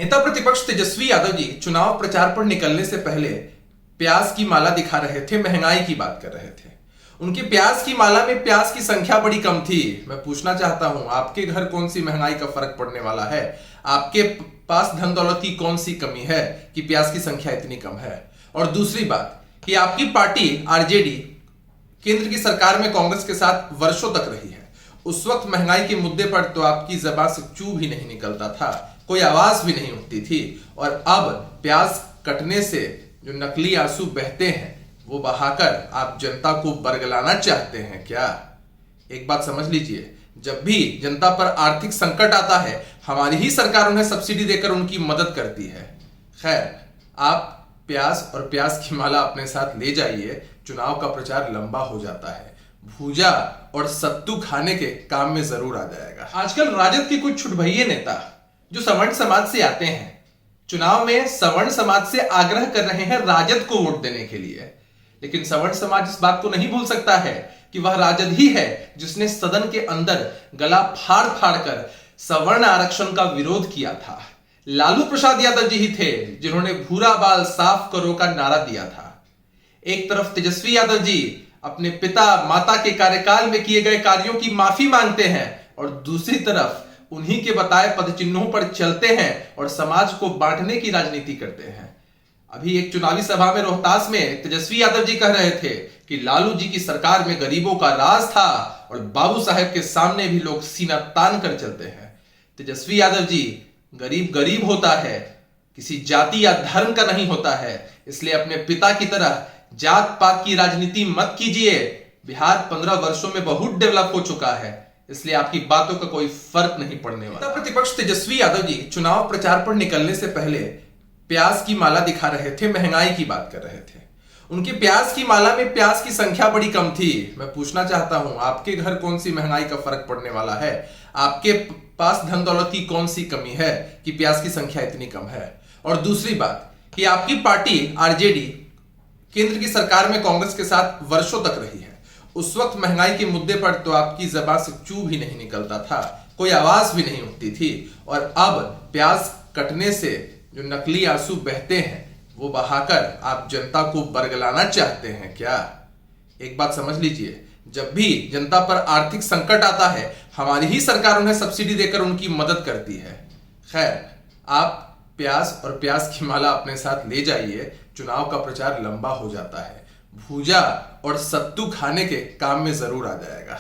नेता प्रतिपक्ष तेजस्वी यादव जी चुनाव प्रचार पर निकलने से पहले प्याज की माला दिखा रहे थे, महंगाई की बात कर रहे थे। उनकी प्याज की माला में प्याज की संख्या बड़ी कम थी। मैं पूछना चाहता हूं, आपके घर कौन सी महंगाई का फर्क पड़ने वाला है? आपके पास धन दौलत की कौन सी कमी है कि प्याज की संख्या इतनी कम है? और दूसरी बात कि आपकी पार्टी आरजेडी केंद्र की सरकार में कांग्रेस के साथ वर्षों तक रही है। उस वक्त महंगाई के मुद्दे पर तो आपकी जबान से चू भी नहीं निकलता था, कोई आवाज भी नहीं उठती थी। और अब प्याज कटने से जो नकली आंसू बहते हैं वो बहाकर आप जनता को बरगलाना चाहते हैं क्या? एक बात समझ लीजिए, जब भी जनता पर आर्थिक संकट आता है हमारी ही सरकार उन्हें सब्सिडी देकर उनकी मदद करती है। खैर, आप प्याज और प्याज की माला अपने साथ ले जाइए, चुनाव का प्रचार लंबा हो जाता है। भूजा और सत्तू खाने के काम में जरूर आ जाएगा। आजकल राजद के कुछ छुटभइये नेता जो सवर्ण समाज से आते हैं, चुनाव में सवर्ण समाज से आग्रह कर रहे हैं राजद को वोट देने के लिए। लेकिन सवर्ण समाज इस बात को नहीं भूल सकता है कि वह राजद ही है जिसने सदन के अंदर गला फाड़ फाड़ कर सवर्ण आरक्षण का विरोध किया था। लालू प्रसाद यादव जी ही थे जिन्होंने भूरा बाल साफ करो का नारा दिया था। एक तरफ तेजस्वी यादव जी अपने पिता माता के कार्यकाल में किए गए कार्यों की माफी मांगते हैं और दूसरी तरफ उन्हीं के बताए पदचिन्हों पर चलते हैं और समाज को बांटने की राजनीति करते हैं। अभी एक चुनावी सभा में रोहतास में तेजस्वी यादव जी कह रहे थे कि लालू जी की सरकार में गरीबों का राज था और बाबू साहेब के सामने भी लोग सीना तान कर चलते हैं। तेजस्वी यादव जी, गरीब गरीब होता है, किसी जाति या धर्म का नहीं होता है, इसलिए अपने पिता की तरह जात पात की राजनीति मत कीजिए। बिहार 15 वर्षों में बहुत डेवलप हो चुका है, इसलिए आपकी बातों का कोई फर्क नहीं पड़ने वाला। प्रतिपक्ष तेजस्वी यादव जी चुनाव प्रचार पर निकलने से पहले प्याज की माला दिखा रहे थे, महंगाई की बात कर रहे थे। उनकी प्याज की माला में प्याज की संख्या बड़ी कम थी। मैं पूछना चाहता हूं, आपके घर कौन सी महंगाई का फर्क पड़ने वाला है? आपके पास धन दौलत की कौन सी कमी है कि प्याज की संख्या इतनी कम है? और दूसरी बात कि आपकी पार्टी आरजेडी केंद्र की सरकार में कांग्रेस के साथ वर्षों तक रही है। उस वक्त महंगाई के मुद्दे पर तो आपकी जबान से चू भी नहीं निकलता था, कोई आवाज भी नहीं उठती थी। और अब प्याज कटने से जो नकली आंसू बहते हैं वो बहाकर आप जनता को बरगलाना चाहते हैं क्या? एक बात समझ लीजिए, जब भी जनता पर आर्थिक संकट आता है हमारी ही सरकार उन्हें सब्सिडी देकर उनकी मदद करती है। खैर, आप प्याज और प्याज की माला अपने साथ ले जाइए, चुनाव का प्रचार लंबा हो जाता है। भूजा और सत्तू खाने के काम में जरूर आ जाएगा।